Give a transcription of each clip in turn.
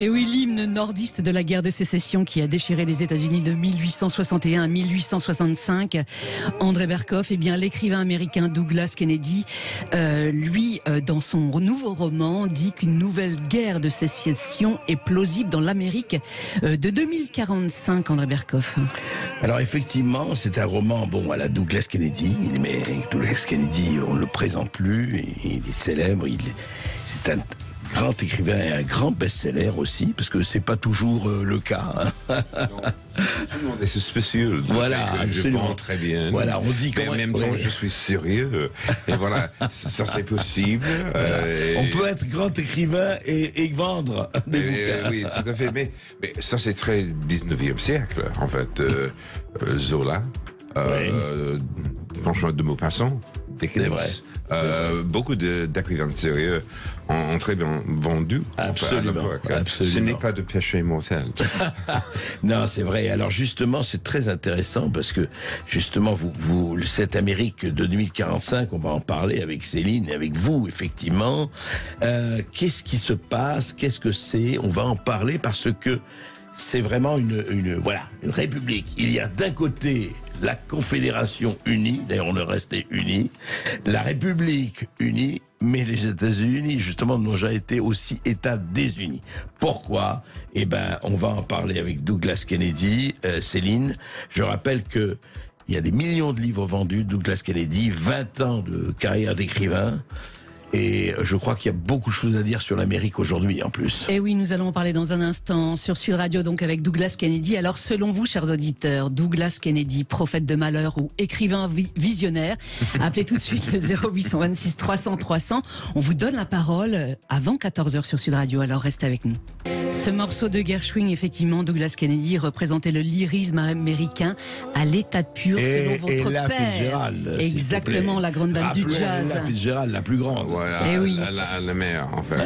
Et oui, l'hymne nordiste de la guerre de sécession qui a déchiré les États-Unis de 1861 à 1865. André Berkoff, bien l'écrivain américain Douglas Kennedy, dans son nouveau roman, dit qu'une nouvelle guerre de sécession est plausible dans l'Amérique de 2045. André Berkoff. Alors effectivement, c'est un roman, à la Douglas Kennedy, mais Douglas Kennedy, on ne le présente plus, il est célèbre, c'est un grand écrivain et un grand best-seller aussi, parce que c'est pas toujours le cas. Non, tout le monde est suspicieux. Voilà, je vends très bien. Voilà, on dit mais en même temps, je suis sérieux. Et voilà, ça c'est possible. Voilà. On peut être grand écrivain et vendre des bouquins. Oui, tout à fait. Mais ça c'est très 19e siècle, en fait. Zola, franchement, de mots passants. C'est vrai. Beaucoup d'écrivains sérieux ont très bien vendu. Absolument. Ce n'est pas de péché mortel. Non, c'est vrai. Alors justement, c'est très intéressant parce que justement, cette Amérique de 2045, on va en parler avec Céline et avec vous, effectivement. Qu'est-ce qui se passe? Qu'est-ce que c'est? On va en parler parce que c'est vraiment une république. Il y a d'un côté la Confédération unie, d'ailleurs on est resté unis, la République unie, mais les États-Unis, justement, n'ont jamais été aussi États désunis. Pourquoi? On va en parler avec Douglas Kennedy. Céline, je rappelle que il y a des millions de livres vendus, Douglas Kennedy, 20 ans de carrière d'écrivain. Et je crois qu'il y a beaucoup de choses à dire sur l'Amérique aujourd'hui, en plus. Et oui, nous allons en parler dans un instant sur Sud Radio, donc avec Douglas Kennedy. Alors, selon vous, chers auditeurs, Douglas Kennedy, prophète de malheur ou écrivain visionnaire, appelez tout de suite le 0826 300 300. On vous donne la parole avant 14h sur Sud Radio, alors restez avec nous. Ce morceau de Gershwin, effectivement, Douglas Kennedy représentait le lyrisme américain à l'état pur, selon votre la père. Fitzgerald, exactement, la grande dame du jazz. La Fitzgerald, la plus grande. Voilà, et oui. la meilleure, en fait.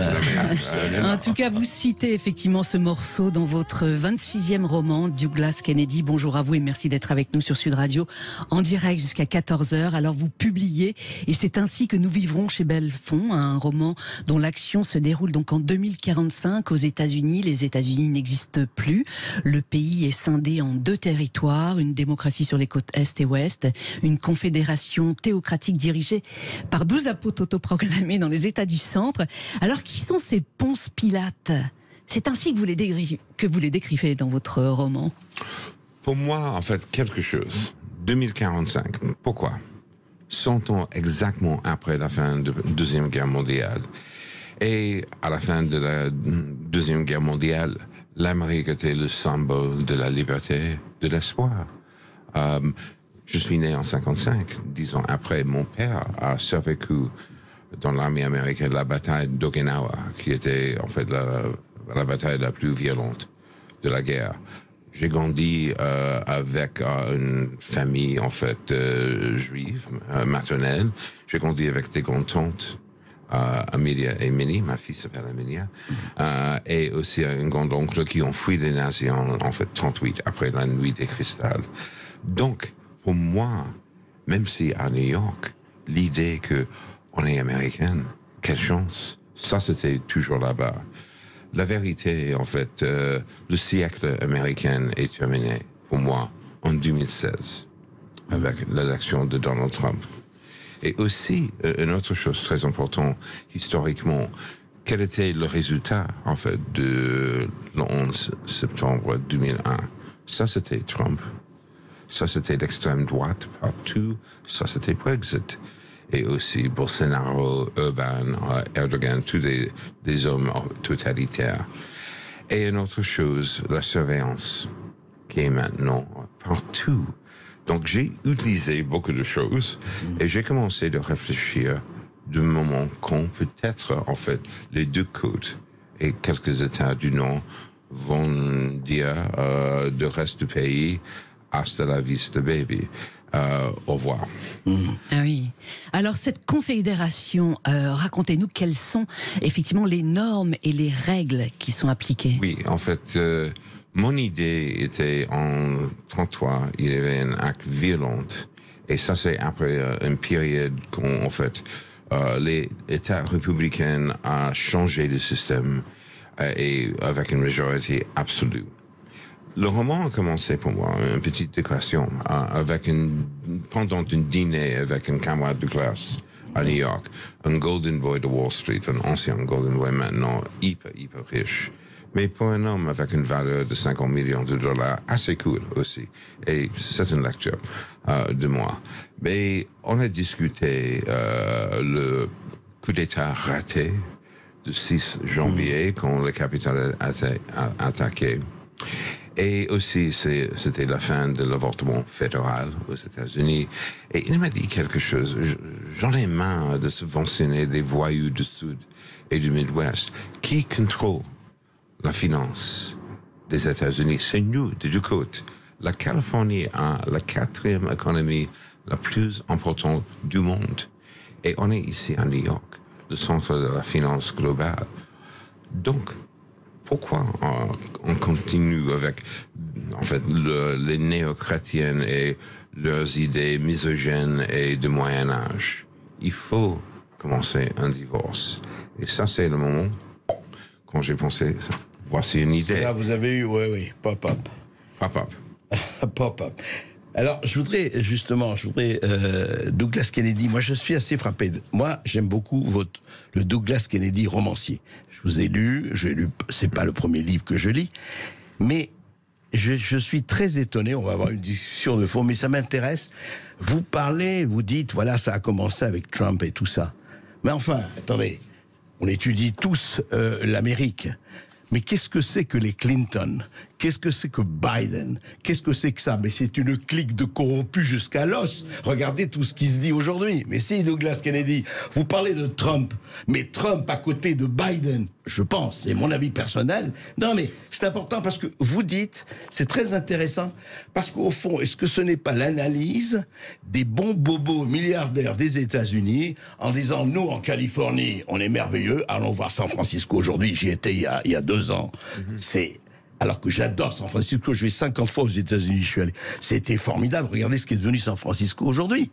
En tout cas, vous citez effectivement ce morceau dans votre 26e roman, Douglas Kennedy. Bonjour à vous et merci d'être avec nous sur Sud Radio en direct jusqu'à 14h. Alors vous publiez, et c'est ainsi que nous vivrons chez Belfond, un roman dont l'action se déroule donc en 2045 aux États-Unis. Les États-Unis n'existent plus. Le pays est scindé en deux territoires, une démocratie sur les côtes Est et Ouest, une confédération théocratique dirigée par 12 apôtres autoproclamés dans les États du centre. Alors, qui sont ces Ponce Pilate? C'est ainsi que vous les décrivez dans votre roman. Pour moi, en fait, quelque chose. 2045. Pourquoi? 100 ans exactement après la fin de la Deuxième Guerre mondiale. Et à la fin de la Deuxième Guerre mondiale, l'Amérique était le symbole de la liberté, de l'espoir. Je suis né en 55, 10 ans après. Mon père a survécu dans l'armée américaine la bataille d'Okinawa, qui était en fait la bataille la plus violente de la guerre. J'ai grandi avec une famille en fait juive, maternelle. J'ai grandi avec des grandes-tantes, Amelia et Minnie, ma fille s'appelle Amelia, et aussi un grand-oncle qui ont fui des nazis en fait 38, après la nuit des cristalles. Donc, pour moi, même si à New York, l'idée que on est américaine, quelle chance, ça c'était toujours là-bas. La vérité, en fait, le siècle américain est terminé, pour moi, en 2016, avec l'élection de Donald Trump. Et aussi, une autre chose très importante, historiquement, quel était le résultat, en fait, de le 11 septembre 2001? Ça, c'était Trump. Ça, c'était l'extrême droite partout. Ça, c'était Brexit. Et aussi Bolsonaro, Orban, Erdogan, tous des hommes totalitaires. Et une autre chose, la surveillance, qui est maintenant partout. Donc j'ai utilisé beaucoup de choses et j'ai commencé de réfléchir du moment qu'on peut-être, en fait, les deux côtes et quelques États du Nord vont dire du reste du pays, hasta la vista baby. Au revoir. Ah oui. Alors cette confédération, racontez-nous quelles sont effectivement les normes et les règles qui sont appliquées. Oui, en fait, mon idée était en 1933, il y avait un acte violent. Et ça, c'est après une période qu'en fait, les États républicains ont changé le système. et avec une majorité absolue. Le roman a commencé pour moi, une petite décoration, pendant un dîner avec un camarade de classe à New York, un golden boy de Wall Street, un ancien golden boy maintenant hyper riche. Mais pour un homme avec une valeur de 50 millions de dollars, assez cool aussi. Et c'est une lecture de moi. Mais on a discuté le coup d'État raté du 6 janvier quand le Capitole a attaqué. Et aussi, c'était la fin de l'avortement fédéral aux États-Unis. Et il m'a dit quelque chose. J'en ai marre de subventionner des voyous du Sud et du Midwest. Qui contrôle la finance des États-Unis? C'est nous, des deux côtés. La Californie a la 4e économie la plus importante du monde. Et on est ici à New York, le centre de la finance globale. Donc, pourquoi on continue avec, en fait, les néo-chrétiennes et leurs idées misogynes et de Moyen-Âge? Il faut commencer un divorce. Et ça, c'est le moment quand j'ai pensé, voici une idée. Là, vous avez eu, oui, pop-up. Pop-up. Pop-up. Alors, je voudrais, Douglas Kennedy, moi je suis assez frappé. Moi, j'aime beaucoup le Douglas Kennedy romancier. Je vous ai lu, c'est pas le premier livre que je lis, mais je suis très étonné, on va avoir une discussion de fond, mais ça m'intéresse. Vous parlez, vous dites, voilà, ça a commencé avec Trump et tout ça. Mais enfin, attendez, on étudie tous l'Amérique. Mais qu'est-ce que c'est que les Clinton? Qu'est-ce que c'est que Biden? Qu'est-ce que c'est que ça? Mais c'est une clique de corrompus jusqu'à l'os. Regardez tout ce qui se dit aujourd'hui. Mais si, Douglas Kennedy, vous parlez de Trump, mais Trump à côté de Biden, je pense, c'est mon avis personnel. Non, mais c'est important parce que vous dites, c'est très intéressant, parce qu'au fond, est-ce que ce n'est pas l'analyse des bons bobos milliardaires des États-Unis en disant, nous, en Californie, on est merveilleux, allons voir San Francisco aujourd'hui, j'y étais il y a 2 ans. C'est... Alors que j'adore San Francisco, je vais 50 fois aux États-Unis, je suis allé. C'était formidable. Regardez ce qui est devenu San Francisco aujourd'hui.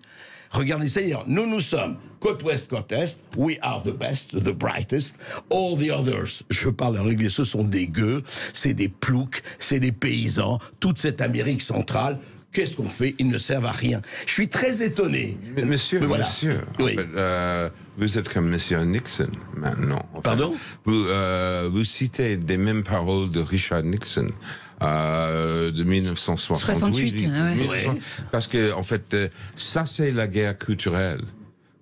Regardez ça, nous sommes côte ouest, côte est. We are the best, the brightest. All the others, je parle en anglais, ce sont des gueux, c'est des ploucs, c'est des paysans. Toute cette Amérique centrale, qu'est-ce qu'on fait? Ils ne servent à rien. Je suis très étonné. Monsieur, voilà. Oui. En fait, vous êtes comme Monsieur Nixon maintenant. En fait. Pardon? Vous citez des mêmes paroles de Richard Nixon de 1968. Parce que, en fait, ça c'est la guerre culturelle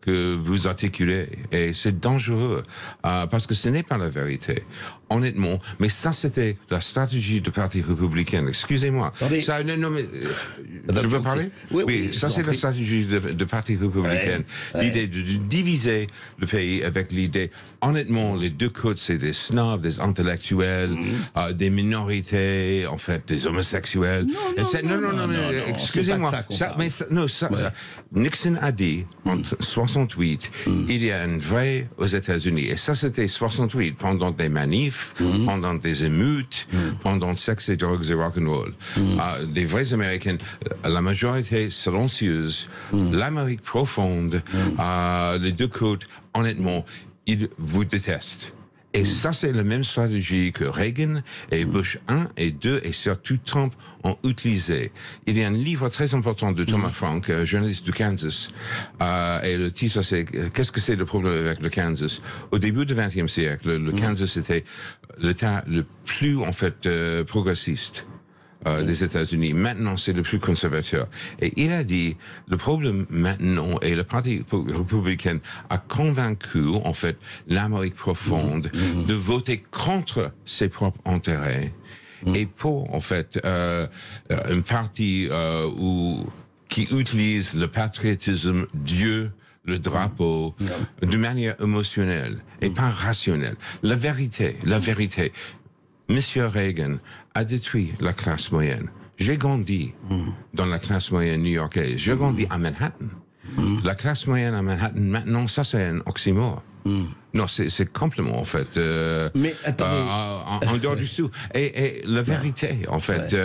que vous articulez, et c'est dangereux, parce que ce n'est pas la vérité, honnêtement, mais ça c'était la stratégie du Parti républicain, excusez-moi. Ça, non, mais, je peux parler? Oui, ça c'est la stratégie du Parti républicain, l'idée de diviser le pays avec l'idée, honnêtement, les deux côtés c'est des snobs, des intellectuels, des minorités, en fait, des homosexuels. Non, excusez-moi. Nixon a dit, entre 68, il y a une vraie aux États-Unis. Et ça, c'était 68, pendant des manifs, pendant des émeutes, pendant sexe et drogues et rock'n'roll. Des vrais Américains, la majorité silencieuse, l'Amérique profonde, les deux côtes, honnêtement, ils vous détestent. Et ça, c'est la même stratégie que Reagan et Bush 1 et 2 et surtout Trump ont utilisé. Il y a un livre très important de Thomas Frank, journaliste du Kansas, et le titre c'est « Qu'est-ce que c'est le problème avec le Kansas ?» Au début du XXe siècle, le Kansas était l'État le plus, en fait, progressiste des États-Unis. Maintenant, c'est le plus conservateur. Et il a dit, le problème maintenant, et le Parti républicain a convaincu, en fait, l'Amérique profonde de voter contre ses propres intérêts et pour, en fait, un parti qui utilise le patriotisme, Dieu, le drapeau, de manière émotionnelle et pas rationnelle. La vérité, Monsieur Reagan a détruit la classe moyenne. J'ai grandi dans la classe moyenne new-yorkaise. J'ai grandi à Manhattan. La classe moyenne à Manhattan, maintenant, ça c'est un oxymore. Non, c'est complètement, en fait, mais attendez. en dehors du sou. Et la vérité, en fait,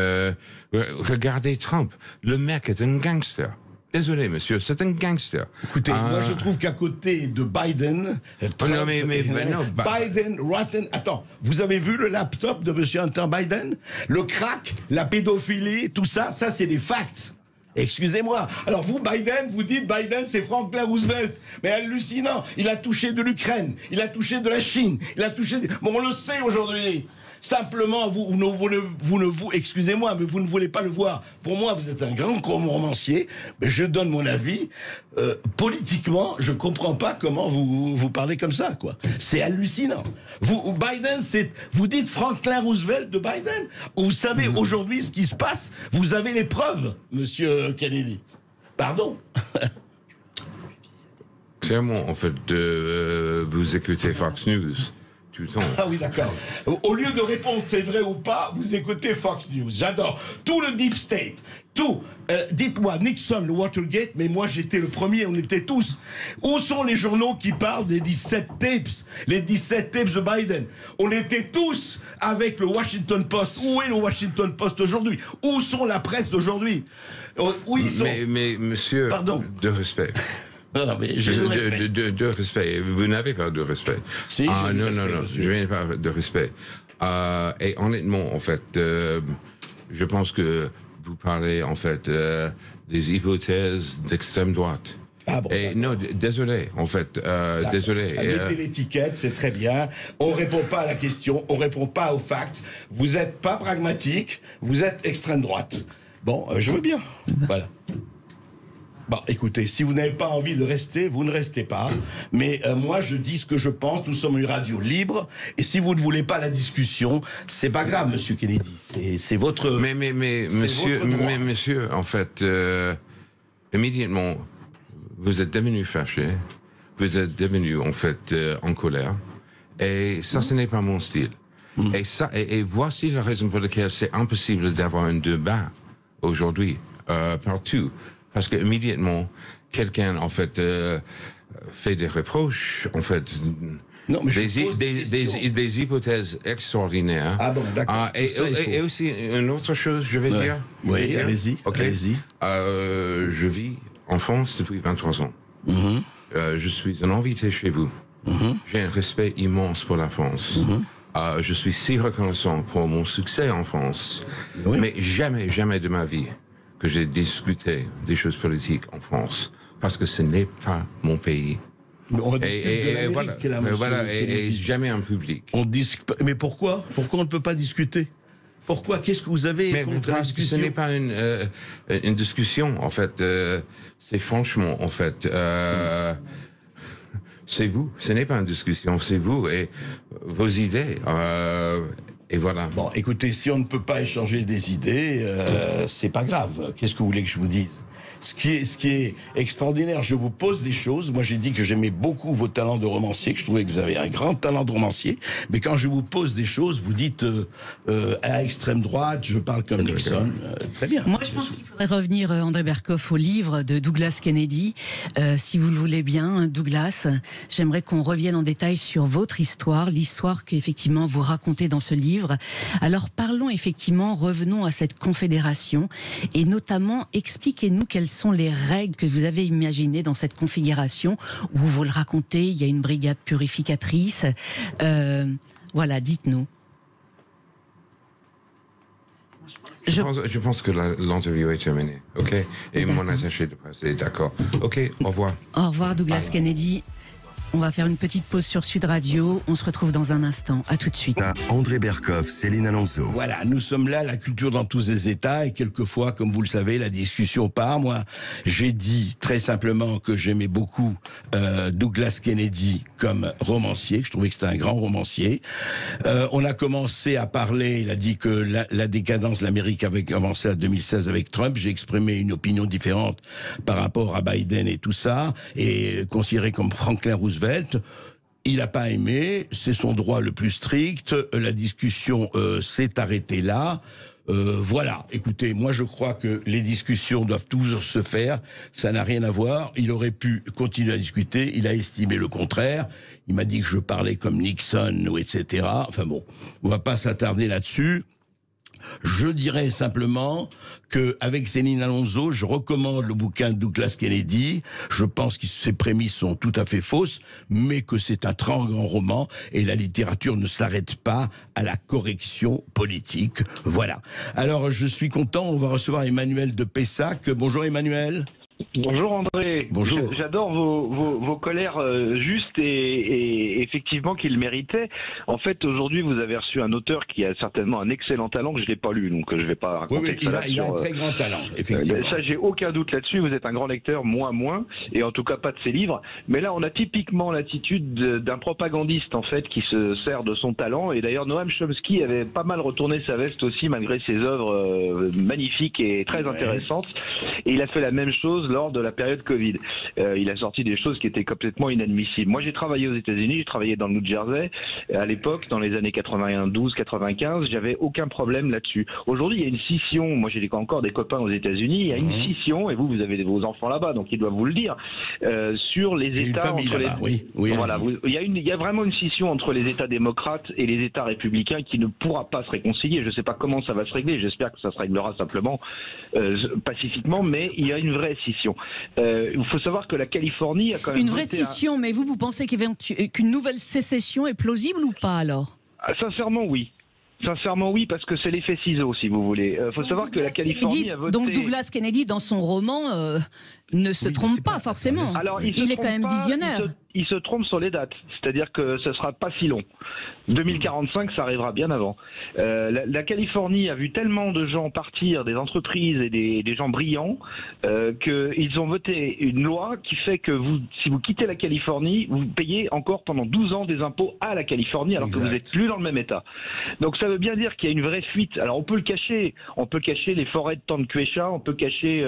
regardez Trump. Le mec est un gangster. Désolé, monsieur, c'est un gangster. Écoutez, moi je trouve qu'à côté de Biden, Trump, non, mais non, Biden, rotten. Attends, vous avez vu le laptop de monsieur Hunter Biden? Le crack, la pédophilie, tout ça, ça c'est des facts. Excusez-moi. Alors vous, Biden, vous dites Biden, c'est Franklin Roosevelt. Mais hallucinant. Il a touché de l'Ukraine, il a touché de la Chine, il a touché... Bon, on le sait aujourd'hui. Simplement, excusez-moi, mais vous ne voulez pas le voir. Pour moi, vous êtes un grand romancier, mais je donne mon avis. Politiquement, je comprends pas comment vous parlez comme ça, quoi. C'est hallucinant. Biden, vous dites Franklin Roosevelt de Biden. Vous savez aujourd'hui ce qui se passe. Vous avez les preuves, monsieur Kennedy. Pardon. Clairement, en fait, vous écoutez Fox News. Tout le temps. Ah oui, d'accord. Au lieu de répondre c'est vrai ou pas, vous écoutez Fox News. J'adore. Tout le Deep State. Tout. Dites-moi, Nixon, le Watergate, mais moi j'étais le premier, on était tous. Où sont les journaux qui parlent des 17 tapes? Les 17 tapes de Biden. On était tous avec le Washington Post. Où est le Washington Post aujourd'hui? Où sont la presse d'aujourd'hui? Où ils sont? Mais monsieur, pardon. De respect. Non, mais j'ai le respect. De respect. Vous n'avez pas de respect. Si, non, je n'ai pas de respect. Et honnêtement, en fait, je pense que vous parlez, en fait, des hypothèses d'extrême droite. Ah bon, et non, désolé, en fait, désolé. Mettez l'étiquette, c'est très bien. On répond pas à la question, on répond pas aux facts. Vous n'êtes pas pragmatique, vous êtes extrême droite. Bon, je veux bien. Voilà. Bon, écoutez, si vous n'avez pas envie de rester, vous ne restez pas. Mais moi, je dis ce que je pense. Nous sommes une radio libre. Et si vous ne voulez pas la discussion, c'est pas grave, monsieur Kennedy. C'est votre. Mais monsieur, en fait, immédiatement, vous êtes devenu fâché. Vous êtes devenu, en fait, en colère. Et ça, ce n'est pas mon style. Et voici la raison pour laquelle c'est impossible d'avoir un débat aujourd'hui, partout. Parce que immédiatement, quelqu'un, en fait, fait des reproches, en fait, non, mais des hypothèses extraordinaires. Ah bon, d'accord. Et aussi, une autre chose, je vais dire. Oui, allez-y. Okay. Allez-y. Je vis en France depuis 23 ans. Je suis un invité chez vous. J'ai un respect immense pour la France. Je suis si reconnaissant pour mon succès en France. Oui. Mais jamais de ma vie que j'ai discuté des choses politiques en France, parce que ce n'est pas mon pays. Et jamais en public. Mais pourquoi on ne peut pas discuter? Pourquoi? Qu'est-ce que vous avez contre la discussion? Ce n'est pas une discussion, en fait. C'est franchement, en fait... c'est vous. Ce n'est pas une discussion, c'est vous et vos idées. Et voilà. Bon, écoutez, si on ne peut pas échanger des idées, c'est pas grave. Qu'est-ce que vous voulez que je vous dise? Ce qui est extraordinaire, je vous pose des choses. Moi, j'ai dit que j'aimais beaucoup vos talents de romancier, que je trouvais que vous avez un grand talent de romancier. Mais quand je vous pose des choses, vous dites à extrême droite, je parle comme Nixon. Très bien. Moi, je pense qu'il faudrait revenir, André Berkoff, au livre de Douglas Kennedy. Si vous le voulez bien, Douglas, j'aimerais qu'on revienne en détail sur votre histoire, l'histoire qu'effectivement vous racontez dans ce livre. Alors, parlons effectivement, revenons à cette confédération et notamment, expliquez-nous quelles sont les règles que vous avez imaginées dans cette configuration où vous le racontez, il y a une brigade purificatrice. Voilà, dites-nous. Je pense que l'interview est terminée, ok? Et mon attaché de presse est d'accord. Ok, au revoir. Au revoir, Douglas Kennedy. On va faire une petite pause sur Sud Radio. On se retrouve dans un instant. À tout de suite. André Berkoff, Céline Alonso. Voilà, nous sommes là, la culture dans tous les états, et quelquefois, comme vous le savez, la discussion part. Moi, j'ai dit très simplement que j'aimais beaucoup Douglas Kennedy comme romancier. Je trouvais que c'était un grand romancier. On a commencé à parler, il a dit que la décadence, l'Amérique avait avancé à 2016 avec Trump. J'ai exprimé une opinion différente par rapport à Biden et tout ça, et considéré comme Franklin Roosevelt. Il n'a pas aimé, c'est son droit le plus strict, la discussion s'est arrêtée là. Voilà, écoutez, moi je crois que les discussions doivent toujours se faire, ça n'a rien à voir, il aurait pu continuer à discuter, il a estimé le contraire, il m'a dit que je parlais comme Nixon, ou etc. Enfin bon, on va pas s'attarder là-dessus. Je dirais simplement qu'avec Céline Alonso, je recommande le bouquin de Douglas Kennedy. Je pense que ses prémices sont tout à fait fausses, mais que c'est un très grand roman et la littérature ne s'arrête pas à la correction politique. Voilà. Alors, je suis content, on va recevoir Emmanuel de Pessac. Bonjour Emmanuel. Bonjour André. Bonjour. J'adore vos colères justes et effectivement qu'il méritait. En fait, aujourd'hui, vous avez reçu un auteur qui a certainement un excellent talent que je n'ai pas lu, donc je ne vais pas raconter ça. Il a un très grand talent, effectivement. Ça, j'ai aucun doute là-dessus. Vous êtes un grand lecteur, moi moins, et en tout cas pas de ses livres. Mais là, on a typiquement l'attitude d'un propagandiste en fait qui se sert de son talent. Et d'ailleurs, Noam Chomsky avait pas mal retourné sa veste aussi, malgré ses œuvres magnifiques et très intéressantes. Et il a fait la même chose lors de la période Covid. Il a sorti des choses qui étaient complètement inadmissibles. Moi, j'ai travaillé aux États-Unis, j'ai travaillé dans le New Jersey. À l'époque, dans les années 92-95, j'avais aucun problème là-dessus. Aujourd'hui, il y a une scission. Moi, j'ai encore des copains aux États-Unis. Il y a une scission, et vous avez vos enfants là-bas, donc ils doivent vous le dire, sur les États. Voilà, il y a vraiment une scission entre les États démocrates et les États républicains qui ne pourra pas se réconcilier. Je ne sais pas comment ça va se régler. J'espère que ça se réglera simplement pacifiquement, mais il y a une vraie scission. Il faut savoir que la Californie a quand même... Une vraie scission, mais vous pensez qu'une nouvelle sécession est plausible ou pas alors? Sincèrement, oui. Sincèrement, oui, parce que c'est l'effet ciseau, si vous voulez. Il faut savoir que la Californie a voté... Donc Douglas Kennedy, dans son roman, ne se trompe pas forcément. Alors, il est quand même visionnaire. Il se trompe sur les dates, c'est-à-dire que ce ne sera pas si long. 2045, ça arrivera bien avant. La Californie a vu tellement de gens partir, des entreprises et des gens brillants, qu'ils ont voté une loi qui fait que si vous quittez la Californie, vous payez encore pendant 12 ans des impôts à la Californie, alors que vous n'êtes plus dans le même État. Donc ça veut bien dire qu'il y a une vraie fuite. Alors on peut le cacher les forêts de Tanquecha, on peut cacher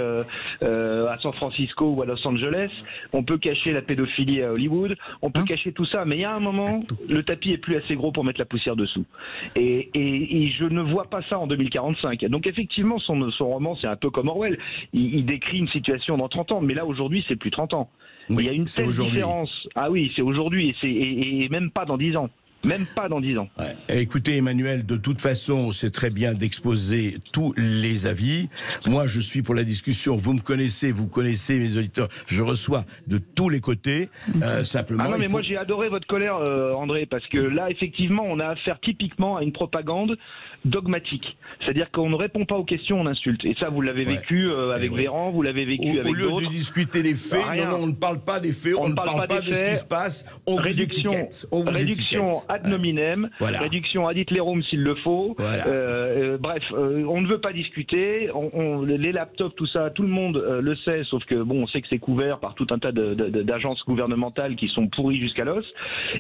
à San Francisco ou à Los Angeles, on peut cacher la pédophilie à Hollywood, on peut cacher tout ça, mais il y a un moment, le tapis est plus assez gros pour mettre la poussière dessous. Et je ne vois pas ça en 2045. Donc effectivement, son roman, c'est un peu comme Orwell. Il décrit une situation dans 30 ans, mais là, aujourd'hui, c'est plus 30 ans. Oui, il y a une telle différence. Ah oui, c'est aujourd'hui, et même pas dans 10 ans. Même pas dans 10 ans. Ouais. Écoutez Emmanuel, de toute façon, c'est très bien d'exposer tous les avis. Moi, je suis pour la discussion. Vous me connaissez, vous connaissez mes auditeurs. Je reçois de tous les côtés. Simplement. Ah non, mais moi j'ai adoré votre colère, André, parce que là, effectivement, on a affaire typiquement à une propagande dogmatique. C'est-à-dire qu'on ne répond pas aux questions, on insulte. Et ça, vous l'avez vécu avec Véran, vous l'avez vécu avec d'autres. Au lieu de discuter des faits, non, on ne parle pas des faits, on ne parle pas de ce qui se passe, on vous étiquette. Réduction ad nominem, réduction ad litterum s'il le faut. Voilà. Bref, on ne veut pas discuter. Les laptops, tout ça, tout le monde le sait, sauf que bon, on sait que c'est couvert par tout un tas d'agences gouvernementales qui sont pourries jusqu'à l'os.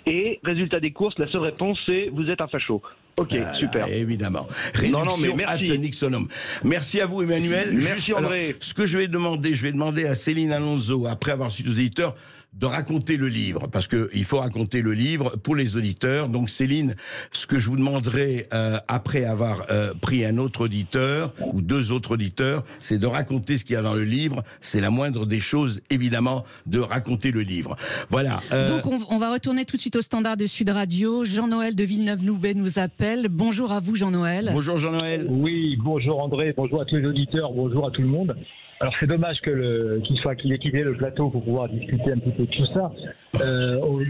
Et résultat des courses, la seule réponse c'est vous êtes un facho. Ok, voilà, super. Évidemment. Réduction ad nixonum. Merci à vous, Emmanuel. Merci, André. Alors, ce que je vais demander à Céline Alonso, après avoir su aux auditeurs, de raconter le livre, parce qu'il faut raconter le livre pour les auditeurs. Donc Céline, ce que je vous demanderai après avoir pris un autre auditeur ou deux autres auditeurs, c'est de raconter ce qu'il y a dans le livre. C'est la moindre des choses, évidemment, de raconter le livre. Voilà. Donc on va retourner tout de suite au standard de Sud Radio. Jean-Noël de Villeneuve-Loubet nous appelle. Bonjour à vous, Jean-Noël. Bonjour, Jean-Noël. Oui, bonjour André, bonjour à tous les auditeurs, bonjour à tout le monde. Alors c'est dommage qu'il ait quitté le plateau pour pouvoir discuter un petit peu de tout ça.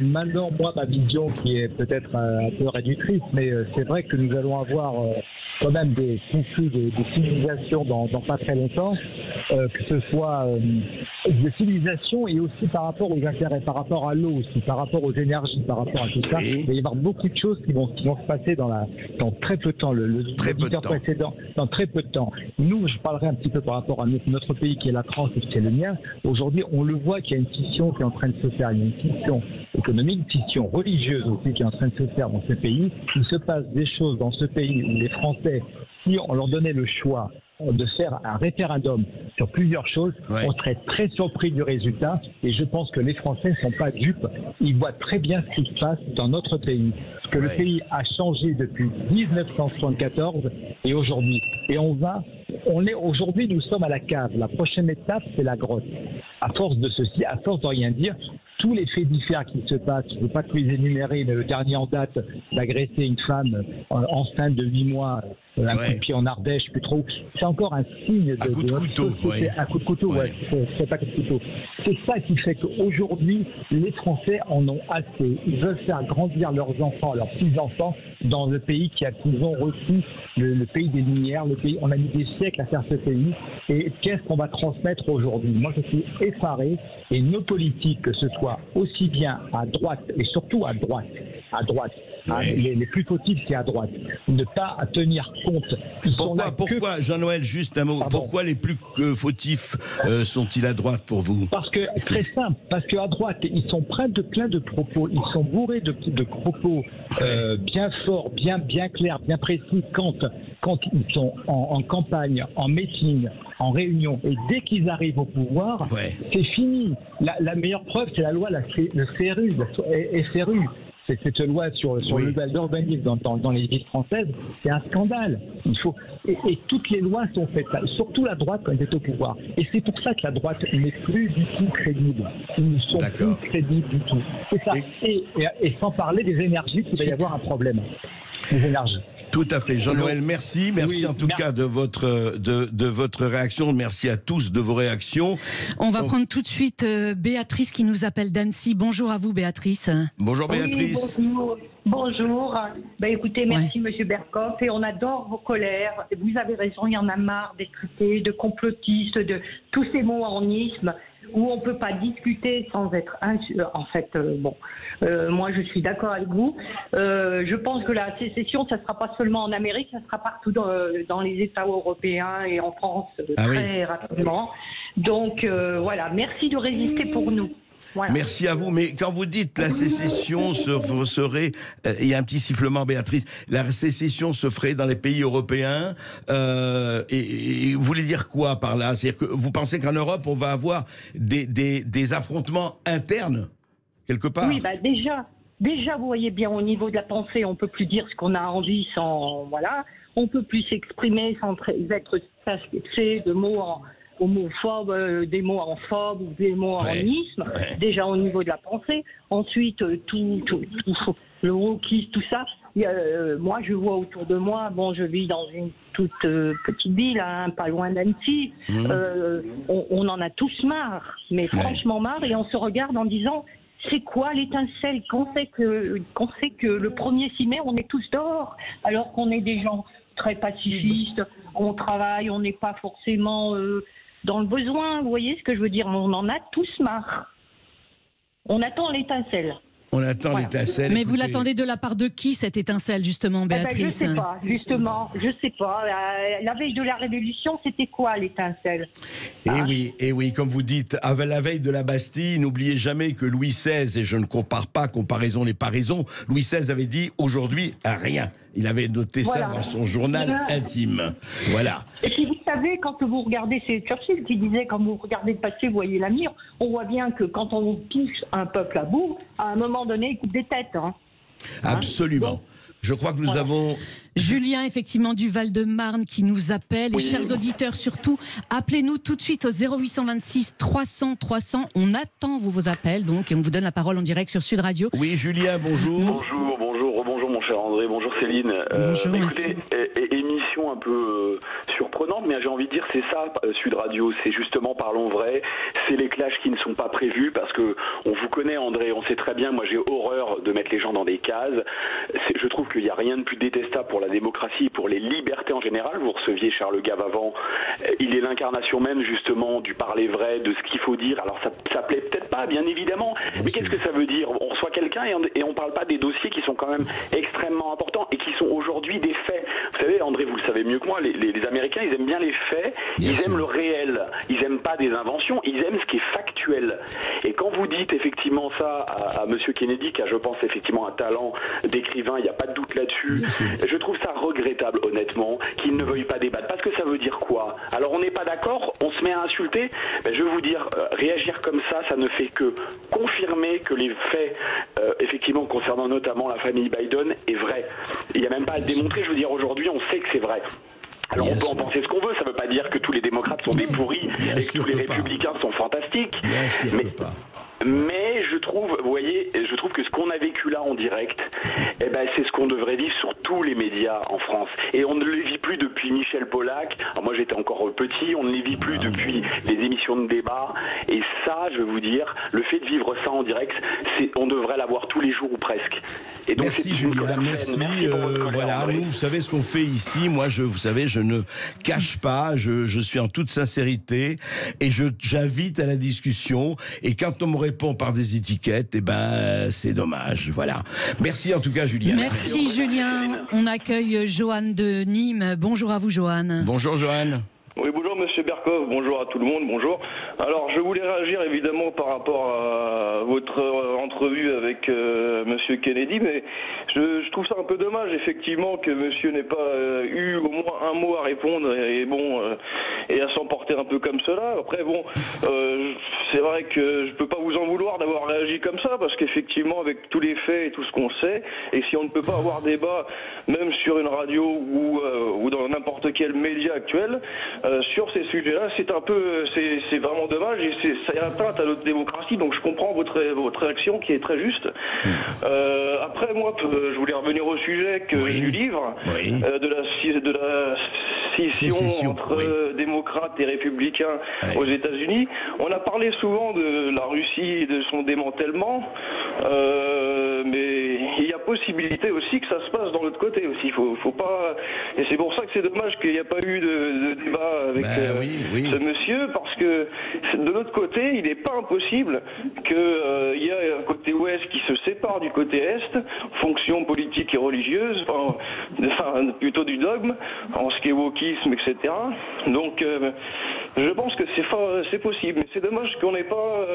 Maintenant, moi, ma vision qui est peut-être un peu réductrice, mais c'est vrai que nous allons avoir quand même des conflits de civilisations dans pas très longtemps, que ce soit des civilisations et aussi par rapport aux intérêts, par rapport à l'eau aussi, par rapport aux énergies, par rapport à tout ça. Il va y avoir beaucoup de choses qui vont se passer dans très peu de temps. L'auditeur précédent, dans très peu de temps. Nous, je parlerai un petit peu par rapport à notre pays qui est la France et qui est le mien. Aujourd'hui, on le voit qu'il y a une scission qui est en train de se faire. Il y a une scission économique, une scission religieuse aussi qui est en train de se faire dans ce pays. Il se passe des choses dans ce pays où les Français, si on leur donnait le choix de faire un référendum sur plusieurs choses, on serait très surpris du résultat. Et je pense que les Français ne sont pas dupes. Ils voient très bien ce qui se passe dans notre pays. Parce que le pays a changé depuis 1974 et aujourd'hui. Et aujourd'hui, nous sommes à la cave. La prochaine étape, c'est la grotte. À force de ceci, à force de rien dire, tous les faits divers qui se passent, je ne veux pas tous les énumérer, mais le dernier en date d'agresser une femme enceinte de 8 mois un coup de pied en Ardèche, plus trop. C'est encore un signe un coup de couteau, société. Un coup de couteau, ouais. C'est pas coup de couteau. C'est ça qui fait qu'aujourd'hui, les Français en ont assez. Ils veulent faire grandir leurs enfants, leurs petits-enfants, dans le pays qu'ils ont reçu, le pays des Lumières, le pays. On a mis des siècles à faire ce pays. Et qu'est-ce qu'on va transmettre aujourd'hui? Moi, je suis effaré. Et nos politiques, que ce soit aussi bien à droite, et surtout à droite, les plus fautifs, c'est à droite, ne pas tenir compte. Pourquoi Jean-Noël, juste un mot, pourquoi les plus fautifs sont-ils à droite pour vous? Parce que, très simple, parce qu'à droite, ils sont plein de propos, ils sont bourrés de propos bien forts, bien clairs, bien précis quand ils sont en campagne, en meeting, en réunion. Et dès qu'ils arrivent au pouvoir, c'est fini. La meilleure preuve, c'est la loi, le CRU, le SRU. C'est cette loi sur l'urbanisme dans les villes françaises, c'est un scandale. Et toutes les lois sont faites là, surtout la droite quand elle est au pouvoir. Et c'est pour ça que la droite n'est plus du tout crédible. Ils ne sont plus crédibles du tout. C'est ça. Et sans parler des énergies, il va y avoir un problème. Les énergies. Tout à fait. Jean-Noël, merci. Merci en tout cas de votre réaction. Merci à tous de vos réactions. On va prendre tout de suite Béatrice qui nous appelle d'Annecy. Bonjour à vous, Béatrice. Bonjour, Béatrice. Bonjour. Écoutez, merci Monsieur Berkoff. Et on adore vos colères. Vous avez raison, il y en a marre d'écouter, de complotistes, de tous ces mots en isme, où on ne peut pas discuter sans être moi je suis d'accord avec vous. Je pense que la sécession, ça ne sera pas seulement en Amérique, ça sera partout dans les États européens et en France très rapidement. Donc voilà, merci de résister pour nous. Voilà. Merci à vous, mais quand vous dites la sécession serait, il y a un petit sifflement, Béatrice, la sécession se ferait dans les pays européens, et vous voulez dire quoi par là? C'est-à-dire que vous pensez qu'en Europe, on va avoir des affrontements internes, quelque part? Oui, déjà, vous voyez bien, au niveau de la pensée, on peut plus dire ce qu'on a envie sans, on peut plus s'exprimer sans être taxé de mots homophobes, des mots en phobe ou des mots en isme, déjà au niveau de la pensée. Ensuite, tout le wokisme, tout ça. Moi, je vois autour de moi, je vis dans une toute petite ville, pas loin d'Annecy. On en a tous marre, mais franchement marre, et on se regarde en disant, c'est quoi l'étincelle qu'on sait que le 1er 6 mai, on est tous dehors, alors qu'on est des gens très pacifistes, on travaille, on n'est pas forcément dans le besoin, vous voyez ce que je veux dire? On en a tous marre. On attend l'étincelle. On attend l'étincelle. Mais vous l'attendez de la part de qui, cette étincelle, justement, Béatrice? Je sais pas, justement, je sais pas. La veille de la Révolution, c'était quoi l'étincelle? Et oui, comme vous dites, à la veille de la Bastille, n'oubliez jamais que Louis XVI, et je ne compare pas, comparaison n'est pas raison, Louis XVI avait dit aujourd'hui rien. Il avait noté ça dans son journal intime. Voilà. Et puis vous savez, quand vous regardez, c'est Churchill qui disait, quand vous regardez le passé, vous voyez l'avenir, on voit bien que quand on pousse un peuple à bout, à un moment donné, il coupe des têtes. Absolument. Je crois que nous avons... Julien, effectivement, du Val-de-Marne qui nous appelle. Et chers auditeurs, surtout, appelez-nous tout de suite au 0826 300 300. On attend vos appels, donc, et on vous donne la parole en direct sur Sud Radio. Oui, Julien, bonjour. Bonjour mon cher André, bonjour Céline. Bonjour, écoutez, émission un peu surprenante, mais j'ai envie de dire c'est ça Sud Radio, c'est justement parlons vrai, c'est les clashs qui ne sont pas prévus, parce que on vous connaît André, on sait très bien, moi j'ai horreur de mettre les gens dans des cases. Je trouve qu'il n'y a rien de plus détestable pour la démocratie, pour les libertés en général. Vous receviez Charles Gave avant, il est l'incarnation même justement du parler vrai, de ce qu'il faut dire. Alors ça plaît peut-être pas, bien évidemment, mais qu'est-ce que ça veut dire? On reçoit quelqu'un et on parle pas des dossiers qui sont quand même extrêmement importants et qui sont aujourd'hui des faits. Vous savez, André, vous le savez mieux que moi, les Américains, ils aiment bien les faits, ils aiment le réel, ils aiment pas des inventions, ils aiment ce qui est factuel. Et quand vous dites effectivement ça à Monsieur Kennedy, qui a, je pense, effectivement un talent d'écrivain, il n'y a pas de doute là-dessus, je trouve ça regrettable, honnêtement, qu'il ne veuille pas débattre. Parce que ça veut dire quoi? Alors on n'est pas d'accord, on se met à insulter. Je veux vous dire, réagir comme ça ne fait que confirmer que les faits, effectivement, concernant notamment la famille Biden, est vrai. Il n'y a même pas à le démontrer. Je veux dire, aujourd'hui, on sait que c'est vrai. Alors on peut en penser ce qu'on veut, ça ne veut pas dire que tous les démocrates sont des pourris et que tous les républicains sont fantastiques. Bien sûr que pas. Mais je trouve, vous voyez, je trouve que ce qu'on a vécu là en direct, eh ben, c'est ce qu'on devrait vivre sur tous les médias en France. Et on ne le vit plus depuis Michel Polac. Alors moi, j'étais encore petit. On ne les vit plus depuis les émissions de débat. Et ça, je vais vous dire, le fait de vivre ça en direct, on devrait l'avoir tous les jours ou presque. Et donc, merci Julien, merci. Voilà, nous, vous savez ce qu'on fait ici. Moi, vous savez, je ne cache pas. Je suis en toute sincérité et j'invite à la discussion. Et quand on me répond par des étiquettes, eh ben, c'est dommage. Voilà. Merci en tout cas, Julien. Merci Julien. On accueille Johan de Nîmes. Bonjour à vous, Johan. Bonjour, Johan. Oui, bonjour Monsieur Berkov, bonjour à tout le monde, bonjour. Alors, je voulais réagir évidemment par rapport à votre entrevue avec Monsieur Kennedy, mais je trouve ça un peu dommage, effectivement, que Monsieur n'ait pas eu au moins un mot à répondre et à s'emporter un peu comme cela. Après, bon, c'est vrai que je peux pas vous en vouloir d'avoir réagi comme ça, parce qu'effectivement, avec tous les faits et tout ce qu'on sait, et si on ne peut pas avoir débat, même sur une radio ou dans n'importe quel média actuel, sur ces sujets-là, c'est vraiment dommage et ça est atteinte à notre démocratie. Donc je comprends votre réaction qui est très juste. Après, moi, je voulais revenir au sujet du livre de la scission entre démocrates et républicains aux États-Unis. On a parlé souvent de la Russie et de son démantèlement, mais il y a possibilité aussi que ça se passe dans l'autre côté aussi. Faut pas. Et c'est pour ça que c'est dommage qu'il n'y a pas eu de débat avec ce monsieur, parce que de l'autre côté, il n'est pas impossible qu'il y ait un côté ouest qui se sépare du côté est, fonction politique et religieuse, enfin plutôt du dogme, en ce qui est wokisme, etc. Donc je pense que c'est possible, mais c'est dommage qu'on n'ait pas.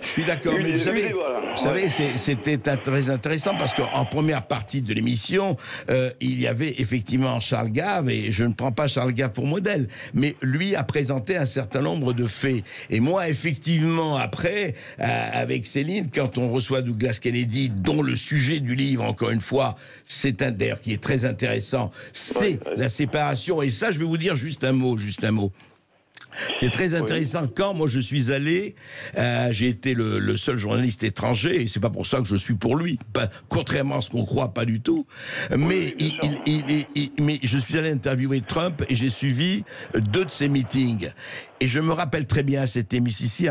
Je suis d'accord, mais vous savez, c'était très intéressant parce qu'en première partie de l'émission, il y avait effectivement Charles Gave, et je ne prends pas Charles Gave pour modèle, mais lui a présenté un certain nombre de faits. Et moi, effectivement, après, avec Céline, quand on reçoit Douglas Kennedy, dont le sujet du livre, encore une fois, c'est un d'ailleurs qui est très intéressant, c'est la séparation. Et ça, je vais vous dire juste un mot. C'est très intéressant. Quand moi je suis allé, j'ai été le seul journaliste étranger, et c'est pas pour ça que je suis pour lui, contrairement à ce qu'on croit, pas du tout. Mais mais je suis allé interviewer Trump et j'ai suivi 2 de ses meetings. Et je me rappelle très bien, c'était Mississippi,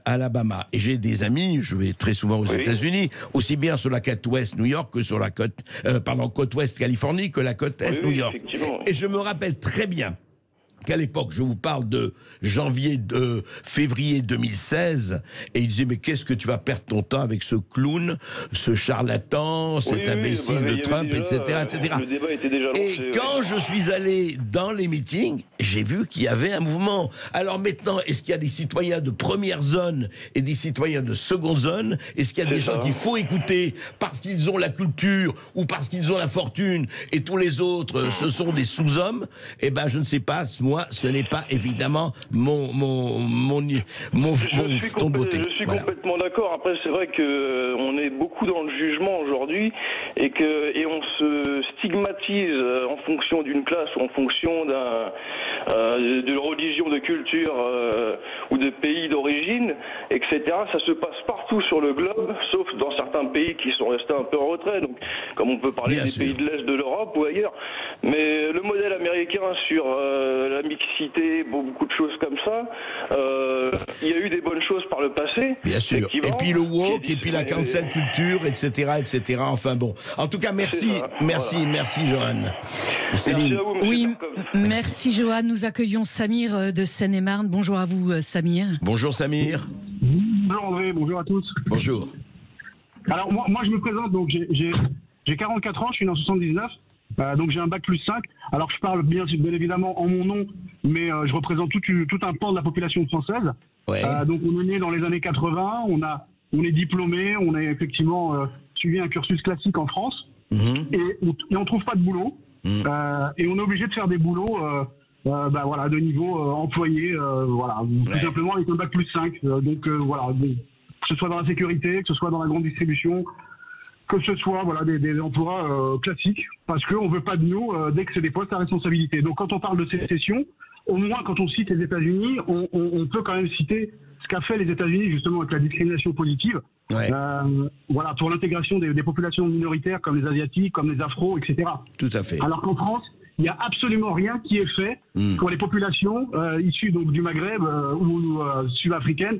Alabama. Et j'ai des amis, je vais très souvent aux États-Unis, aussi bien sur la côte ouest New York que sur la côte ouest Californie que la côte est New York. Et je me rappelle très bien qu'à l'époque, je vous parle de février 2016, et il disait, mais qu'est-ce que tu vas perdre ton temps avec ce clown, ce charlatan, cet imbécile de Trump, etc. Le débat était déjà lancé. Et quand je suis allé dans les meetings, j'ai vu qu'il y avait un mouvement. Alors maintenant, est-ce qu'il y a des citoyens de première zone et des citoyens de seconde zone? Est-ce qu'il y a des gens qu'il faut écouter parce qu'ils ont la culture ou parce qu'ils ont la fortune, et tous les autres, ce sont des sous-hommes? Eh ben, je ne sais pas. Moi, ce n'est pas évidemment mon ton de beauté. Je suis complètement d'accord. Après, c'est vrai que on est beaucoup dans le jugement aujourd'hui et on se stigmatise en fonction d'une classe ou en fonction de religion, de culture ou de pays d'origine, etc. Ça se passe partout sur le globe, sauf dans certains pays qui sont restés un peu en retrait. Donc, comme on peut parler des pays de l'Est de l'Europe ou ailleurs. Mais le modèle américain sur la mixité, beaucoup de choses comme ça, il y a eu des bonnes choses par le passé. Bien sûr. Et puis le woke, et puis la cancel culture, etc., etc. Enfin bon. En tout cas, merci Johan. Céline. Merci à vous, oui, merci Johan. Nous accueillons Samir de Seine-et-Marne. Bonjour à vous, Samir. Bonjour Samir. Bonjour André, bonjour à tous. Bonjour. Alors moi je me présente, donc j'ai 44 ans, je suis né en 79. Donc j'ai un bac plus 5. Alors je parle bien évidemment en mon nom, mais je représente tout un pan de la population française. Ouais. Donc on est né dans les années 80, on est diplômé, on a effectivement suivi un cursus classique en France, et on trouve pas de boulot, et on est obligé de faire des boulots de niveau employé, tout simplement avec un bac plus 5. Que ce soit dans la sécurité, que ce soit dans la grande distribution, que ce soit des emplois classiques, parce qu'on ne veut pas de nous dès que c'est des postes à responsabilité. Donc quand on parle de sécession, au moins quand on cite les États-Unis, on peut quand même citer ce qu'a fait les États-Unis justement avec la discrimination positive, voilà, pour l'intégration des populations minoritaires comme les Asiatiques, comme les Afros, etc. Tout à fait. Alors qu'en France, il n'y a absolument rien qui est fait pour les populations issues donc, du Maghreb ou sud-africaines.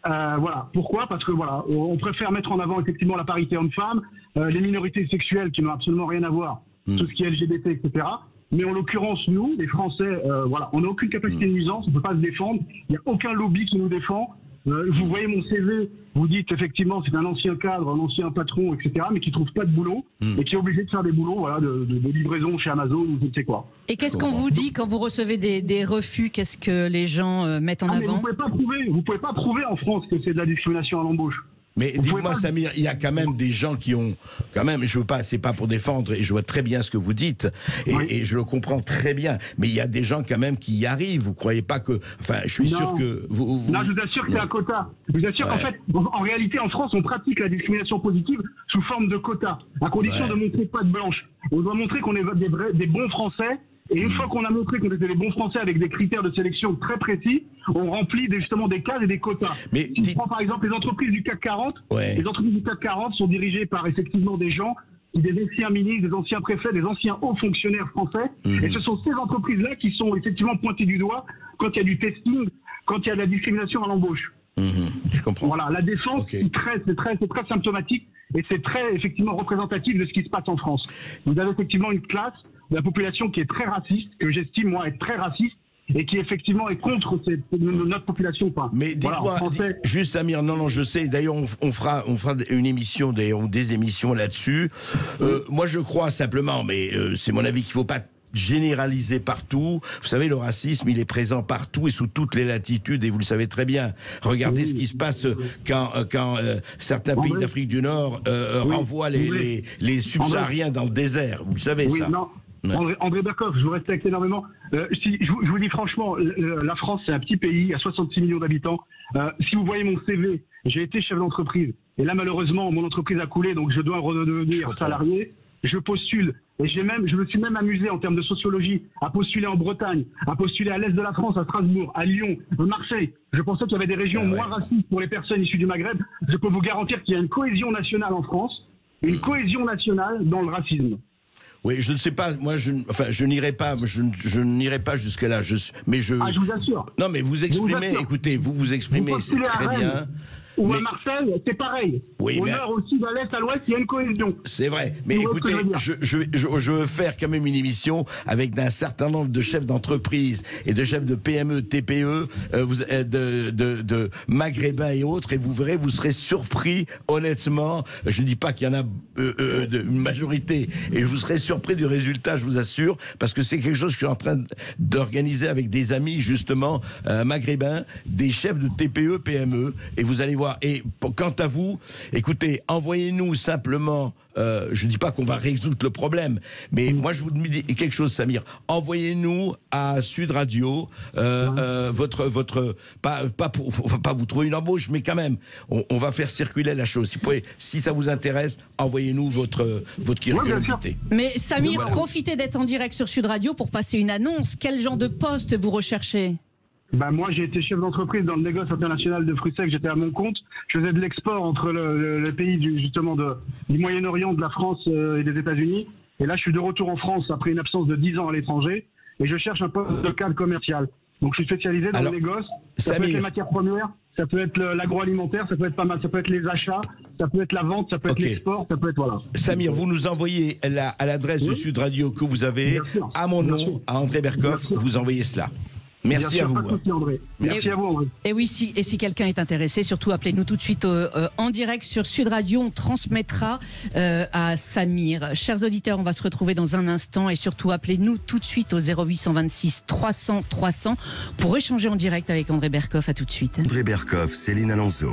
Voilà. Pourquoi ? Parce que voilà, on préfère mettre en avant effectivement la parité homme-femme, les minorités sexuelles qui n'ont absolument rien à voir, tout ce qui est LGBT, etc. Mais en l'occurrence, nous, les Français, voilà, on n'a aucune capacité de nuisance, on ne peut pas se défendre, il n'y a aucun lobby qui nous défend. Vous voyez mon CV, vous dites effectivement c'est un ancien cadre, un ancien patron, etc., mais qui ne trouve pas de boulot et qui est obligé de faire des boulots voilà, de livraison chez Amazon ou je ne sais quoi. Et qu'est-ce qu'on vous dit quand vous recevez des refus? Qu'est-ce que les gens mettent en avant? Vous pouvez pas prouver en France que c'est de la discrimination à l'embauche. Mais dites-moi, Samir, il y a quand même des gens qui ont, quand même, je veux pas, c'est pas pour défendre, et je vois très bien ce que vous dites, et je le comprends très bien, mais il y a des gens quand même qui y arrivent. Vous croyez pas que, enfin, je suis sûr que vous... Non, je vous assure que c'est un quota. Je vous assure qu'en fait, en réalité, en France, on pratique la discrimination positive sous forme de quota, à condition de montrer patte blanche. On doit montrer qu'on est des bons Français. Et une fois qu'on a montré qu'on était les bons Français avec des critères de sélection très précis, on remplit justement des cases et des quotas. Mais si on prend par exemple les entreprises du CAC 40, les entreprises du CAC 40 sont dirigées par effectivement des gens, des anciens ministres, des anciens préfets, des anciens hauts fonctionnaires français. Et ce sont ces entreprises-là qui sont effectivement pointées du doigt quand il y a du testing, quand il y a de la discrimination à l'embauche. Je comprends. Voilà, la défense, c'est très symptomatique et c'est très effectivement représentatif de ce qui se passe en France. Vous avez effectivement une classe de la population qui est très raciste, que j'estime moi être très raciste, et qui effectivement est contre notre population. Mais dites-moi, juste Samir, non, je sais, d'ailleurs on fera une émission, d'ailleurs des émissions là-dessus. Moi je crois simplement, mais c'est mon avis, qu'il ne faut pas généraliser partout. Vous savez, le racisme, il est présent partout et sous toutes les latitudes, et vous le savez très bien. Regardez ce qui se passe quand certains pays d'Afrique du Nord renvoient les subsahariens dans le désert. Vous le savez, ça. Non. André Berkoff, je vous respecte énormément. Je vous dis franchement, la France, c'est un petit pays à 66 millions d'habitants. Si vous voyez mon CV, j'ai été chef d'entreprise. Et là, malheureusement, mon entreprise a coulé, donc je dois redevenir salarié. Je postule. Et je me suis même amusé en termes de sociologie à postuler en Bretagne, à postuler à l'est de la France, à Strasbourg, à Lyon, à Marseille. Je pensais qu'il y avait des régions moins racistes pour les personnes issues du Maghreb. Je peux vous garantir qu'il y a une cohésion nationale en France, une cohésion nationale dans le racisme. Oui, je ne sais pas, moi, je n'irai pas, je n'irai pas jusque-là, mais je... Ah, je vous assure. Non, mais vous exprimez, écoutez, vous exprimez, c'est très bien. Ou à Marseille, c'est pareil. Oui, au nord, au sud, à l'est, à l'ouest, il y a une cohésion. C'est vrai. Mais écoutez, je veux faire quand même une émission avec un certain nombre de chefs d'entreprise et de chefs de PME, TPE, de maghrébins et autres, et vous verrez, vous serez surpris, honnêtement. Je ne dis pas qu'il y en a une majorité, et vous serez surpris du résultat, je vous assure, parce que c'est quelque chose que je suis en train d'organiser avec des amis, justement, maghrébins, des chefs de TPE, PME, et vous allez voir. Et quant à vous, écoutez, envoyez-nous simplement, je ne dis pas qu'on va résoudre le problème, mais moi je vous dis quelque chose, Samir, envoyez-nous à Sud Radio votre pas pour pas vous trouver une embauche, mais quand même, on va faire circuler la chose. Si ça vous intéresse, envoyez-nous votre curiosité. Mais Samir, profitez d'être en direct sur Sud Radio pour passer une annonce. Quel genre de poste vous recherchez? Moi, j'ai été chef d'entreprise dans le négoce international de fruits secs. J'étais à mon compte. Je faisais de l'export entre le pays du Moyen-Orient, de la France et des États-Unis. Et là, je suis de retour en France après une absence de 10 ans à l'étranger. Et je cherche un poste de cadre commercial. Donc, je suis spécialisé dans le négoce. Ça peut être les matières premières, ça peut être l'agroalimentaire, ça peut être pas mal. Ça peut être les achats, ça peut être la vente, ça peut être l'export, ça peut être voilà. Samir, vous nous envoyez à l'adresse de Sud Radio que vous avez, à mon nom, à André Berkoff, vous envoyez cela. Merci à vous. André. Merci à vous, André. Et oui, si quelqu'un est intéressé, surtout appelez-nous tout de suite en direct sur Sud Radio. On transmettra à Samir. Chers auditeurs, on va se retrouver dans un instant et surtout appelez-nous tout de suite au 0826 300 300 pour échanger en direct avec André Berkoff. À tout de suite. André Berkoff, Céline Alonso.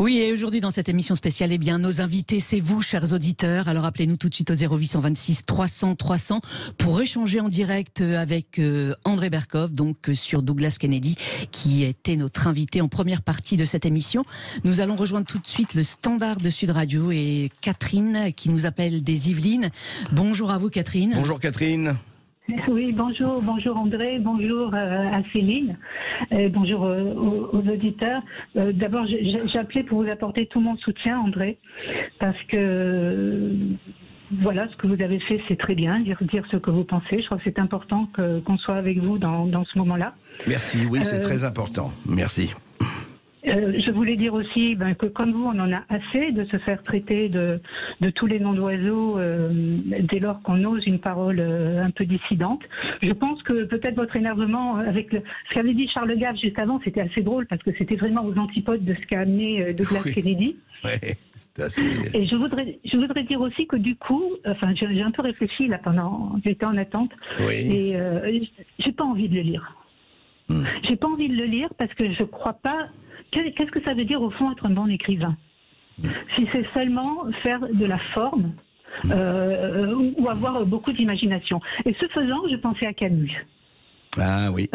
Oui, et aujourd'hui dans cette émission spéciale, nos invités, c'est vous, chers auditeurs. Alors appelez-nous tout de suite au 0826 300 300 pour échanger en direct avec André Berkoff, donc sur Douglas Kennedy, qui était notre invité en première partie de cette émission. Nous allons rejoindre tout de suite le standard de Sud Radio et Catherine qui nous appelle des Yvelines. Bonjour à vous, Catherine. Bonjour, Catherine. Oui, bonjour André, bonjour à Céline, bonjour aux auditeurs. D'abord, j'appelais pour vous apporter tout mon soutien, André, parce que voilà, ce que vous avez fait, c'est très bien, dire ce que vous pensez. Je crois que c'est important qu'on soit avec vous dans ce moment-là. Merci, oui, c'est très important. Merci. Je voulais dire aussi que comme vous, on en a assez de se faire traiter de tous les noms d'oiseaux dès lors qu'on ose une parole un peu dissidente. Je pense que peut-être votre énervement avec ce qu'avait dit Charles Gave juste avant, c'était assez drôle parce que c'était vraiment aux antipodes de ce qu'a amené Douglas Kennedy. Ouais, c'est assez... Et je voudrais dire aussi que du coup, enfin, j'ai un peu réfléchi là j'étais en attente, et j'ai pas envie de le lire. J'ai pas envie de le lire parce que je crois pas. Qu'est-ce que ça veut dire au fond être un bon écrivain? Si c'est seulement faire de la forme ou avoir beaucoup d'imagination. Et ce faisant, je pensais à Camus. Ah oui.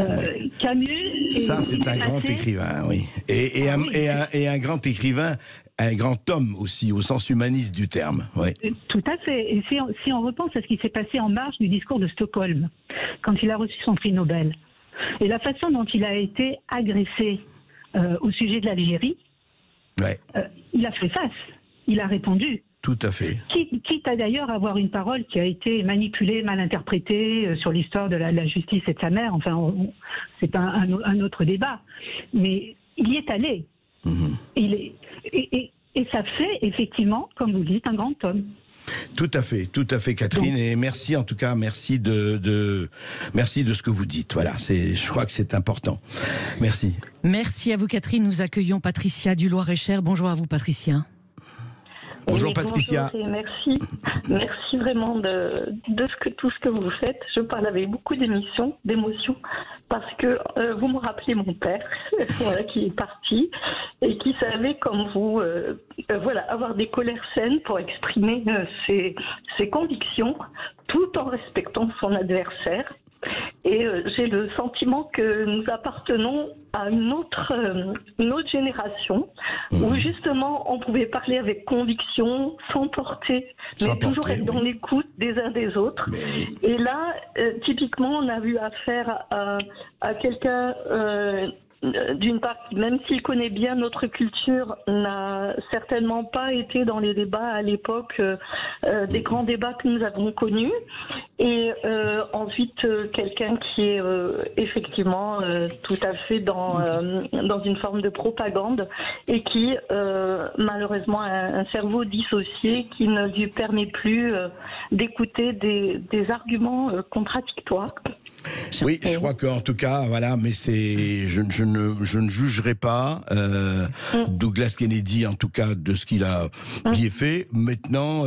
Camus. Ça, c'est un grand écrivain, oui. Et un grand écrivain, un grand homme aussi, au sens humaniste du terme. Oui. Tout à fait. Et si on repense à ce qui s'est passé en marge du discours de Stockholm, quand il a reçu son prix Nobel, et la façon dont il a été agressé au sujet de l'Algérie, il a fait face, il a répondu. Tout à fait. Quitte à d'ailleurs avoir une parole qui a été manipulée, mal interprétée sur l'histoire de la justice et de sa mère, enfin c'est un autre débat. Mais il y est allé. Et ça fait effectivement, comme vous dites, un grand homme. Tout à fait, Catherine, et merci en tout cas, merci de ce que vous dites. Voilà, je crois que c'est important. Merci. Merci à vous, Catherine. Nous accueillons Patricia du Loir-et-Cher. Bonjour à vous, Patricia. Bonjour Patricia. Bonjour, merci vraiment de tout ce que vous faites. Je parle avec beaucoup d'émotion, parce que vous me rappelez mon père, qui est parti et qui savait comme vous, avoir des colères saines pour exprimer ses convictions, tout en respectant son adversaire. Et j'ai le sentiment que nous appartenons à une autre génération où justement on pouvait parler avec conviction, sans porter, mais toujours être dans l'écoute des uns des autres. Et là, typiquement, on a eu affaire à quelqu'un d'une part, même s'il connaît bien notre culture, n'a certainement pas été dans les débats à l'époque, des grands débats que nous avons connus. Et ensuite, quelqu'un qui est effectivement tout à fait dans une forme de propagande et qui, malheureusement, a un cerveau dissocié qui ne lui permet plus d'écouter des arguments contradictoires. Oui, je crois qu'en tout cas, voilà, mais je ne jugerai pas Douglas Kennedy, en tout cas, de ce qu'il a dit et fait. Maintenant,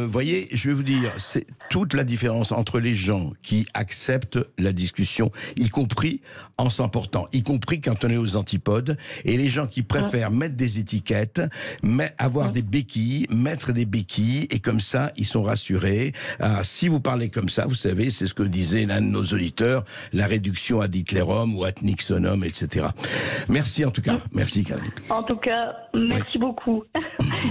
voyez, je vais vous dire, c'est toute la différence entre les gens qui acceptent la discussion, y compris en s'emportant, y compris quand on est aux antipodes, et les gens qui préfèrent mettre des étiquettes, avoir des béquilles, mettre des béquilles, et comme ça, ils sont rassurés. Si vous parlez comme ça, vous savez, c'est ce que disait l'un de nos auditeurs, la réduction ad Hitlerum ou ad Nixonum, etc. Merci en tout cas. Merci Catherine. En tout cas, merci beaucoup.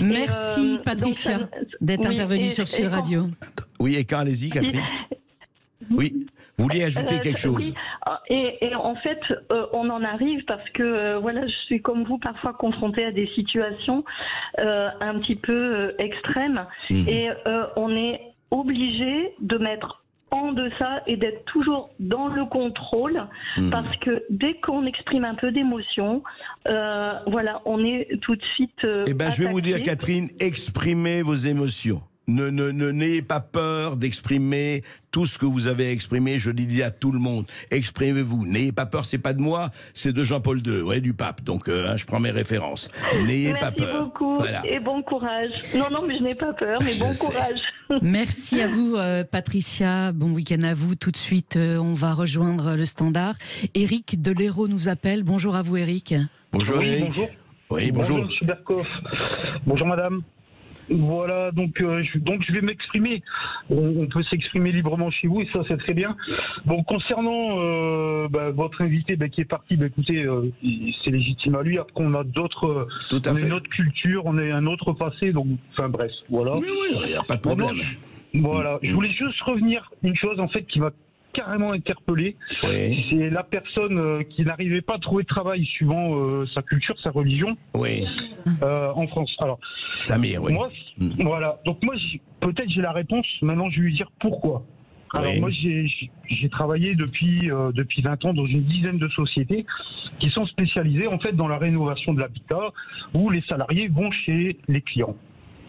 Merci Patricia d'être intervenue sur Sud Radio. Oui, et quand allez-y Catherine. Oui, vous vouliez ajouter quelque chose? Oui. Et en fait, on en arrive parce que je suis comme vous parfois confrontée à des situations un petit peu extrêmes et on est obligé de mettre en deçà et d'être toujours dans le contrôle parce que dès qu'on exprime un peu d'émotion, on est tout de suite je vais vous dire Catherine, exprimez vos émotions. N'ayez pas peur d'exprimer tout ce que vous avez exprimé. Je le dis à tout le monde, exprimez-vous. N'ayez pas peur, c'est pas de moi, c'est de Jean-Paul II, du pape. Donc je prends mes références. N'ayez pas peur. Merci beaucoup et bon courage. Non, mais je n'ai pas peur, mais bon courage. Merci à vous Patricia, bon week-end à vous. Tout de suite, on va rejoindre le standard. Éric de l'Hérault nous appelle. Bonjour à vous Éric. Bonjour Éric. Bonjour. Oui, bonjour. Bonjour M. Berkoff. Bonjour madame. Voilà, donc je vais m'exprimer. On peut s'exprimer librement chez vous et ça c'est très bien. Bon, concernant votre invité qui est parti, écoutez, c'est légitime à lui. Après, on a d'autres, on a une autre culture, on a un autre passé, donc enfin bref, voilà. Mais oui, il n'y a pas de problème. Voilà, je voulais juste revenir une chose en fait qui va carrément interpellé. Oui. C'est la personne qui n'arrivait pas à trouver de travail suivant sa culture, sa religion. Oui. En France. Alors, Samir, oui. Moi, voilà. Donc moi, peut-être j'ai la réponse. Maintenant, je vais lui dire pourquoi. Alors Oui. moi, j'ai travaillé depuis 20 ans dans une dizaine de sociétés qui sont spécialisées en fait dans la rénovation de l'habitat, où les salariés vont chez les clients.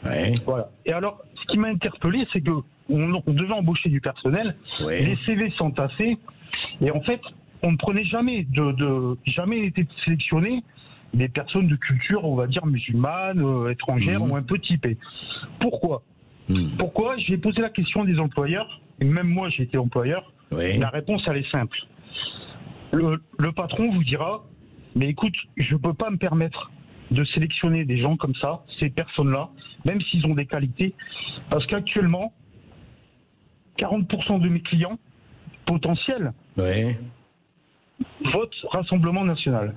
Oui. Voilà. Et alors, ce qui m'a interpellé, c'est que on devait embaucher du personnel, Oui. les CV s'entassaient, et en fait, on ne prenait jamais jamais été sélectionné des personnes de culture, on va dire musulmane, étrangère ou un peu typée. Pourquoi Pourquoi J'ai posé la question à des employeurs, et même moi j'ai été employeur. Oui. La réponse elle est simple. Le patron vous dira, mais écoute, je ne peux pas me permettre de sélectionner des gens comme ça, ces personnes-là, même s'ils ont des qualités, parce qu'actuellement, 40% de mes clients potentiels Oui. votent Rassemblement National.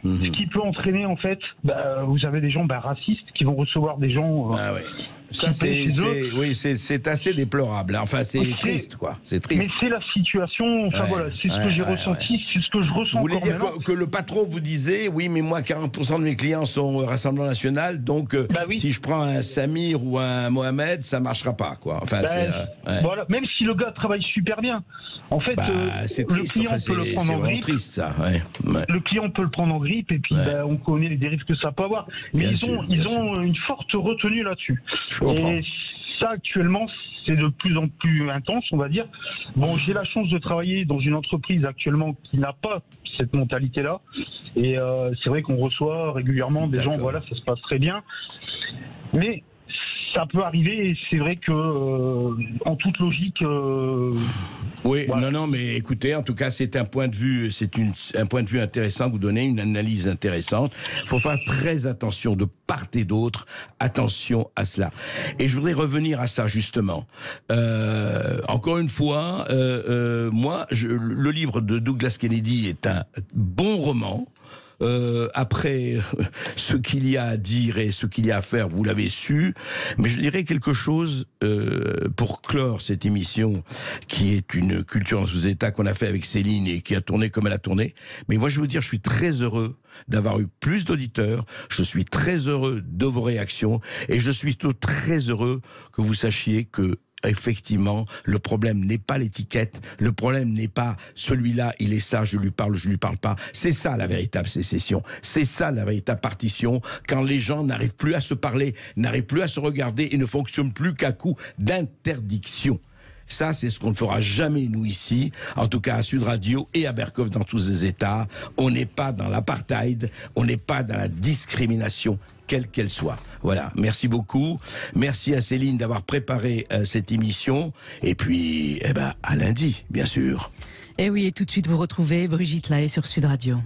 Ce qui peut entraîner, en fait, vous avez des gens racistes qui vont recevoir des gens. Ah oui. Ça, c'est assez déplorable. Enfin, c'est triste, quoi. C'est triste. Mais c'est la situation. Enfin, voilà, c'est ce que j'ai ressenti, c'est ce que je ressens. Vous voulez encore dire maintenant. que le patron vous disait, oui, mais moi, 40% de mes clients sont Rassemblement National, donc oui. si je prends un Samir ou un Mohamed, ça marchera pas, quoi. Enfin, voilà, même si le gars travaille super bien. En fait, c'est le triste. client peut le prendre en grippe. Triste, ça. Le client peut le prendre en grippe et puis on connaît les dérives que ça peut avoir. Mais ils ont une forte retenue là-dessus. Et ça, actuellement, c'est de plus en plus intense, on va dire. Bon, j'ai la chance de travailler dans une entreprise actuellement qui n'a pas cette mentalité-là. Et c'est vrai qu'on reçoit régulièrement des gens, voilà, ça se passe très bien. Mais ça peut arriver et c'est vrai que, en toute logique... Oui, voilà. non, mais écoutez, en tout cas, c'est un point de vue, un point de vue intéressant que vous donnez, une analyse intéressante. Il faut faire très attention de part et d'autre, attention à cela. Et je voudrais revenir à ça, justement. Encore une fois, moi, le livre de Douglas Kennedy est un bon roman. Après ce qu'il y a à dire et ce qu'il y a à faire, vous l'avez su, mais je dirais quelque chose pour clore cette émission qui est une culture en sous-état qu'on a fait avec Céline et qui a tourné comme elle a tourné. Mais moi je veux vous dire, je suis très heureux d'avoir eu plus d'auditeurs, je suis très heureux de vos réactions et je suis très heureux que vous sachiez que effectivement, le problème n'est pas l'étiquette, le problème n'est pas celui-là, il est ça, je lui parle pas. C'est ça la véritable sécession, c'est ça la véritable partition, quand les gens n'arrivent plus à se parler, n'arrivent plus à se regarder et ne fonctionnent plus qu'à coup d'interdiction. Ça, c'est ce qu'on ne fera jamais, nous, ici, en tout cas à Sud Radio et à Berkov dans tous les États. On n'est pas dans l'apartheid, on n'est pas dans la discrimination, quelle qu'elle soit. Voilà, merci beaucoup. Merci à Céline d'avoir préparé cette émission. Et puis, à lundi, bien sûr. Et oui, et tout de suite, vous retrouvez Brigitte Lahaie sur Sud Radio.